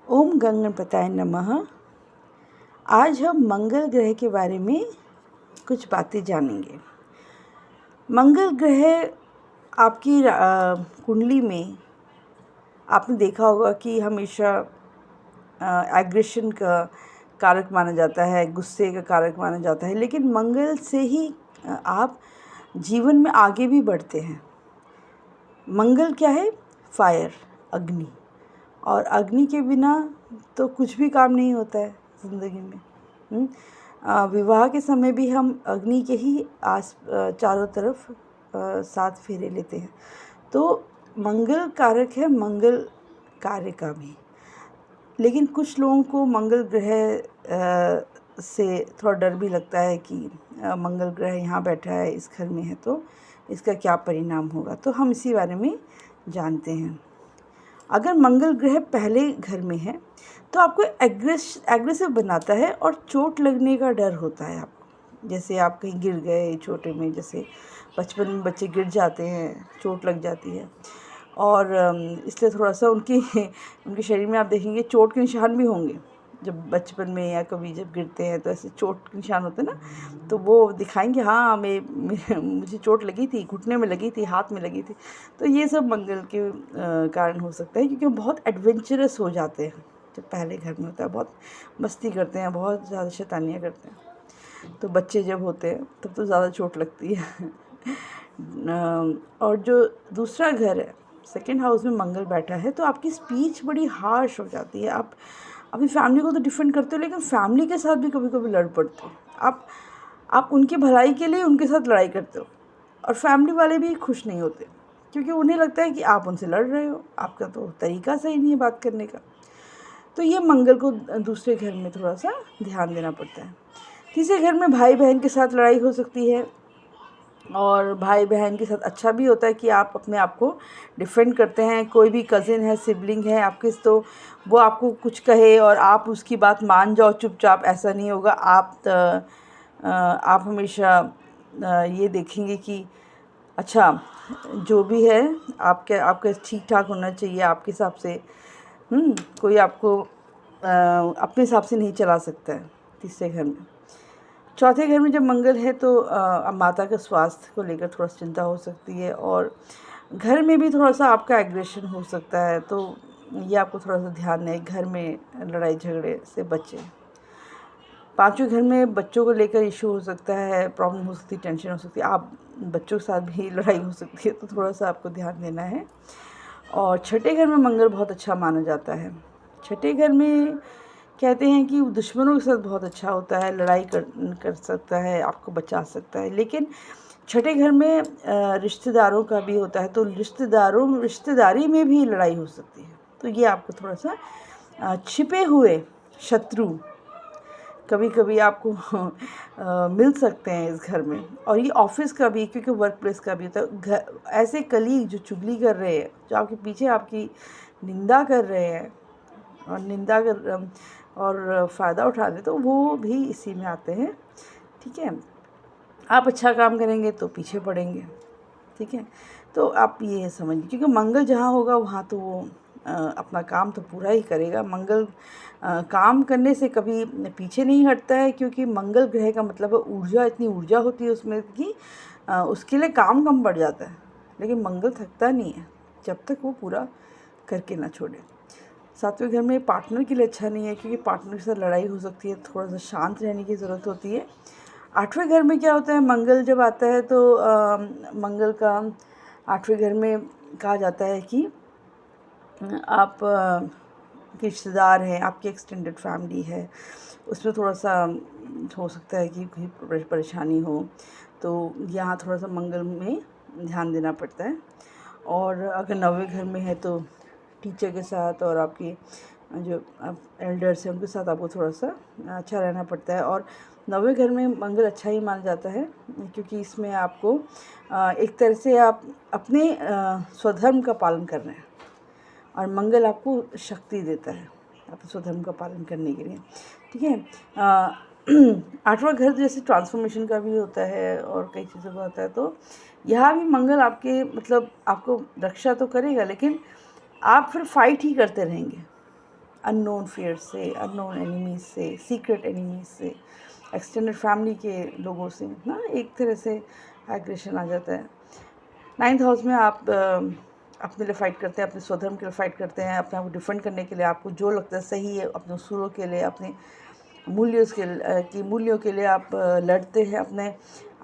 ओम गणपताय नमः। आज हम मंगल ग्रह के बारे में कुछ बातें जानेंगे। मंगल ग्रह आपकी कुंडली में आपने देखा होगा कि हमेशा एग्रेशन का कारक माना जाता है, गुस्से का कारक माना जाता है, लेकिन मंगल से ही आप जीवन में आगे भी बढ़ते हैं। मंगल क्या है? फायर, अग्नि। और अग्नि के बिना तो कुछ भी काम नहीं होता है ज़िंदगी में। विवाह के समय भी हम अग्नि के ही चारों तरफ 7 फेरे लेते हैं। तो मंगल कारक है मंगल कार्य का भी। लेकिन कुछ लोगों को मंगल ग्रह से थोड़ा डर भी लगता है कि मंगल ग्रह यहाँ बैठा है, इस घर में है, तो इसका क्या परिणाम होगा। तो हम इसी बारे में जानते हैं। अगर मंगल ग्रह पहले घर में है तो आपको एग्रेसिव बनाता है और चोट लगने का डर होता है आपको। जैसे आप कहीं गिर गए छोटे में, जैसे बचपन में बच्चे गिर जाते हैं, चोट लग जाती है। और इसलिए थोड़ा सा उनके शरीर में आप देखेंगे चोट के निशान भी होंगे। जब बचपन में या कभी जब गिरते हैं तो ऐसे चोट के निशान होते हैं ना, तो वो दिखाएंगे हाँ मुझे चोट लगी थी, घुटने में लगी थी, हाथ में लगी थी। तो ये सब मंगल के कारण हो सकता है, क्योंकि हम बहुत एडवेंचरस हो जाते हैं जब पहले घर में होता है। बहुत मस्ती करते हैं, बहुत ज़्यादा शैतानियाँ करते हैं। तो बच्चे जब होते हैं तब तो ज़्यादा चोट लगती है। और जो दूसरा घर है, सेकेंड हाउस में मंगल बैठा है, तो आपकी स्पीच बड़ी हार्श हो जाती है। आप अपनी फैमिली को तो डिफेंड करते हो, लेकिन फैमिली के साथ भी कभी कभी लड़ पड़ते हो। आप उनकी भलाई के लिए उनके साथ लड़ाई करते हो, और फैमिली वाले भी खुश नहीं होते, क्योंकि उन्हें लगता है कि आप उनसे लड़ रहे हो, आपका तो तरीका सही नहीं है बात करने का। तो ये मंगल को दूसरे घर में थोड़ा सा ध्यान देना पड़ता है। तीसरे घर में भाई बहन के साथ लड़ाई हो सकती है, और भाई बहन के साथ अच्छा भी होता है कि आप अपने आप को डिफेंड करते हैं। कोई भी कज़िन है, सिबलिंग है आपके, तो वो आपको कुछ कहे और आप उसकी बात मान जाओ चुपचाप, ऐसा नहीं होगा। आप हमेशा ये देखेंगे कि अच्छा जो भी है आपका ठीक ठाक होना चाहिए आपके हिसाब से। कोई आपको अपने हिसाब से नहीं चला सकता है तीसरे घर में। चौथे घर में जब मंगल है तो माता के स्वास्थ्य को लेकर थोड़ा चिंता हो सकती है, और घर में भी थोड़ा सा आपका एग्रेशन हो सकता है। तो ये आपको थोड़ा सा ध्यान है, घर में लड़ाई झगड़े से बचें। पांचवें घर में बच्चों को लेकर इशू हो सकता है, प्रॉब्लम हो सकती है, टेंशन हो सकती है, आप बच्चों के साथ भी लड़ाई हो सकती है, तो थोड़ा सा आपको ध्यान देना है। और छठे घर में मंगल बहुत अच्छा माना जाता है। छठे घर में कहते हैं कि दुश्मनों के साथ बहुत अच्छा होता है, लड़ाई कर सकता है, आपको बचा सकता है। लेकिन छठे घर में रिश्तेदारों का भी होता है, तो रिश्तेदारी में भी लड़ाई हो सकती है। तो ये आपको थोड़ा सा छिपे हुए शत्रु कभी कभी आपको मिल सकते हैं इस घर में। और ये ऑफिस का भी, क्योंकि वर्क प्लेस का भी होता है। घर ऐसे कलीग जो चुगली कर रहे हैं, जो आपके पीछे आपकी निंदा कर रहे हैं और फ़ायदा उठा रहे, तो वो भी इसी में आते हैं। ठीक है, आप अच्छा काम करेंगे तो पीछे पड़ेंगे। ठीक है, तो आप ये समझिए, क्योंकि मंगल जहाँ होगा वहाँ तो वो अपना काम तो पूरा ही करेगा। मंगल काम करने से कभी पीछे नहीं हटता है, क्योंकि मंगल ग्रह का मतलब है ऊर्जा, इतनी ऊर्जा होती है उसमें कि उसके लिए काम कम बढ़ जाता है। लेकिन मंगल थकता नहीं है जब तक वो पूरा करके ना छोड़े। सातवें घर में पार्टनर के लिए अच्छा नहीं है, क्योंकि पार्टनर के साथ लड़ाई हो सकती है, थोड़ा सा शांत रहने की ज़रूरत होती है। आठवें घर में क्या होता है, मंगल जब आता है तो मंगल का आठवें घर में कहा जाता है कि आप रिश्तेदार हैं, आपकी एक्सटेंडेड फैमिली है, उसमें थोड़ा सा हो सकता है कि कोई परेशानी हो, तो यहाँ थोड़ा सा मंगल में ध्यान देना पड़ता है। और अगर नौवें घर में है तो टीचर के साथ और आपकी जो एल्डर्स हैं उनके साथ आपको थोड़ा सा अच्छा रहना पड़ता है। और नौवें घर में मंगल अच्छा ही माना जाता है, क्योंकि इसमें आपको एक तरह से आप अपने स्वधर्म का पालन कर रहे हैं, और मंगल आपको शक्ति देता है अपने स्वधर्म का पालन करने के लिए। ठीक है, आठवां घर जैसे ट्रांसफॉर्मेशन का भी होता है और कई चीज़ों का होता है, तो यहाँ भी मंगल आपके मतलब आपको रक्षा तो करेगा, लेकिन आप फिर फाइट ही करते रहेंगे। अननोन फियर से, अननोन एनिमीज़ से, सीक्रेट एनिमीज़ से, एक्सटेंडेड फैमिली के लोगों से ना एक तरह से एग्रेशन आ जाता है। 9th हाउस में आप अपने लिए फ़ाइट करते हैं, अपने स्वधर्म के लिए फ़ाइट करते हैं, अपने आप को डिफेंड करने के लिए, आपको जो लगता है सही है, अपने उसूलों के लिए, अपने मूल्यों के लिए आप लड़ते हैं, अपने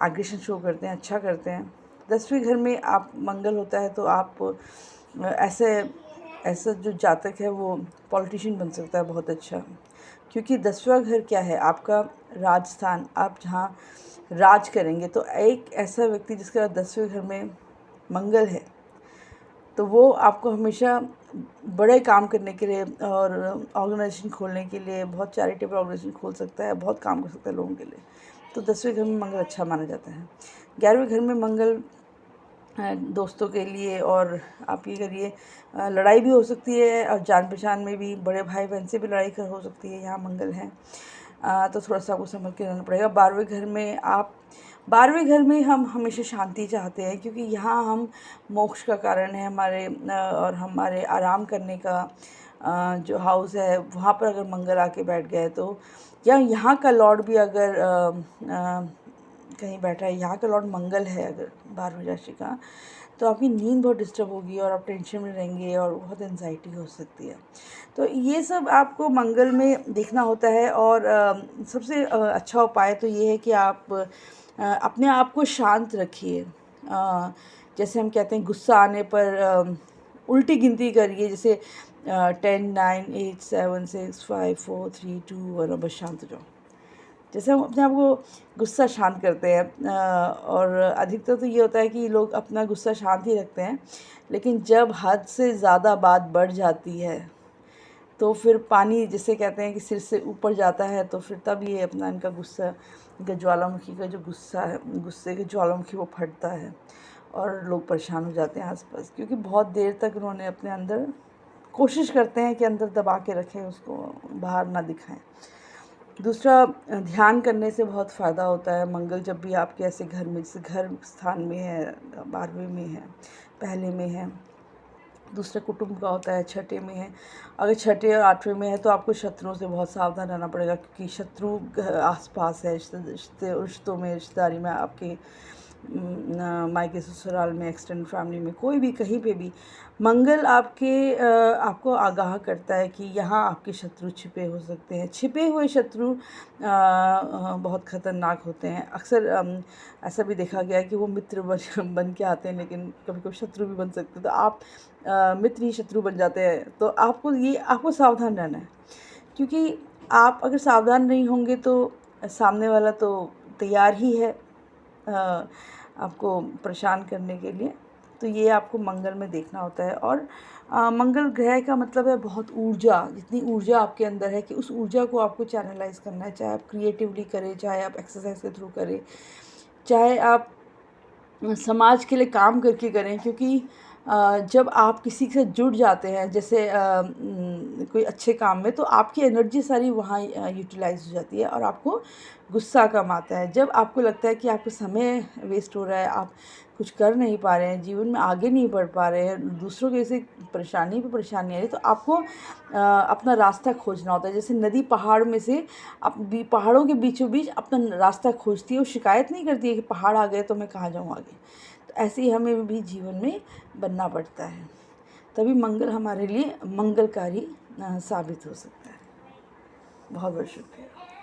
एग्रेशन शो करते हैं, अच्छा करते हैं। 10वें घर में आप मंगल होता है तो आप ऐसे ऐसा जो जातक है वो पॉलिटिशियन बन सकता है बहुत अच्छा, क्योंकि 10वां घर क्या है, आपका राजस्थान, आप जहाँ राज करेंगे। तो एक ऐसा व्यक्ति जिसका 10वें घर में मंगल है तो वो आपको हमेशा बड़े काम करने के लिए और ऑर्गेनाइजेशन खोलने के लिए, बहुत चैरिटेबल ऑर्गेनाइजेशन खोल सकता है, बहुत काम कर सकता है लोगों के लिए। तो 10वें घर में मंगल अच्छा माना जाता है। 11वें घर में मंगल दोस्तों के लिए, और आप ये करिए लड़ाई भी हो सकती है और जान पहचान में भी बड़े भाई बहन से भी लड़ाई कर हो सकती है, यहाँ मंगल है। तो थोड़ा सा आपको संभल के रहना पड़ेगा। 12वें घर में हम हमेशा शांति चाहते हैं, क्योंकि यहाँ हम मोक्ष का कारण है हमारे, और हमारे आराम करने का जो हाउस है वहाँ पर अगर मंगल आके बैठ गए तो, या यहाँ का लॉर्ड भी अगर कहीं बैठा है, यहाँ का लॉर्ड मंगल है अगर 12वीं राशि का, तो आपकी नींद बहुत डिस्टर्ब होगी और आप टेंशन में रहेंगे और बहुत एंजाइटी हो सकती है। तो ये सब आपको मंगल में देखना होता है। और सबसे अच्छा उपाय तो ये है कि आप अपने आप को शांत रखिए। जैसे हम कहते हैं गुस्सा आने पर उल्टी गिनती करिए, जैसे 10 9 8 7 6 5 4 3 2 1 और बस शांत हो जाओ। जैसे हम अपने आप को गुस्सा शांत करते हैं, और अधिकतर तो ये होता है कि लोग अपना गुस्सा शांत ही रखते हैं, लेकिन जब हद से ज़्यादा बात बढ़ जाती है तो फिर पानी जिसे कहते हैं कि सिर से ऊपर जाता है, तो फिर तब ये अपना इनका गुस्सा, इनका ज्वालामुखी का जो गुस्सा है, गुस्से के ज्वालामुखी वो फटता है और लोग परेशान हो जाते हैं आसपास, क्योंकि बहुत देर तक उन्होंने अपने अंदर कोशिश करते हैं कि अंदर दबा के रखें, उसको बाहर ना दिखाएं। दूसरा, ध्यान करने से बहुत फ़ायदा होता है। मंगल जब भी आपके ऐसे घर में, जैसे घर स्थान में है, 12वें में है, पहले में है, दूसरा कुटुंब का होता है, छठे में है। अगर छठे और 8वें में है तो आपको शत्रुओं से बहुत सावधान रहना पड़ेगा, क्योंकि शत्रु आसपास है, रिश्तों में, रिश्तेदारी में, आपके मायके ससुराल में, एक्सटेंडेड फैमिली में, कोई भी कहीं पे भी मंगल आपको आगाह करता है कि यहाँ आपके शत्रु छिपे हो सकते हैं। छिपे हुए शत्रु बहुत ख़तरनाक होते हैं। अक्सर ऐसा भी देखा गया है कि वो मित्र बन के आते हैं, लेकिन कभी कभी शत्रु भी बन सकते हैं। तो आप मित्र ही शत्रु बन जाते हैं। तो आपको सावधान रहना है, क्योंकि आप अगर सावधान नहीं होंगे तो सामने वाला तो तैयार ही है आपको परेशान करने के लिए। तो ये आपको मंगल में देखना होता है। और मंगल ग्रह का मतलब है बहुत ऊर्जा, जितनी ऊर्जा आपके अंदर है कि उस ऊर्जा को आपको चैनलाइज करना है, चाहे आप क्रिएटिवली करें, चाहे आप एक्सरसाइज के थ्रू करें, चाहे आप समाज के लिए काम करके करें। क्योंकि जब आप किसी से जुड़ जाते हैं, जैसे कोई अच्छे काम में, तो आपकी एनर्जी सारी वहाँ यूटिलाइज हो जाती है और आपको गुस्सा कम आता है। जब आपको लगता है कि आपका समय वेस्ट हो रहा है, आप कुछ कर नहीं पा रहे हैं, जीवन में आगे नहीं बढ़ पा रहे हैं, दूसरों के जैसे परेशानी पे परेशानी आ रही है, तो आपको अपना रास्ता खोजना होता है। जैसे नदी पहाड़ में से पहाड़ों के बीचों बीच अपना रास्ता खोजती है, वो शिकायत नहीं करती है कि पहाड़ आ गए तो मैं कहाँ जाऊँ आगे। तो ऐसे ही हमें भी जीवन में बनना पड़ता है, तभी मंगल हमारे लिए मंगलकारी साबित हो सकता है। बहुत बहुत शुक्रिया।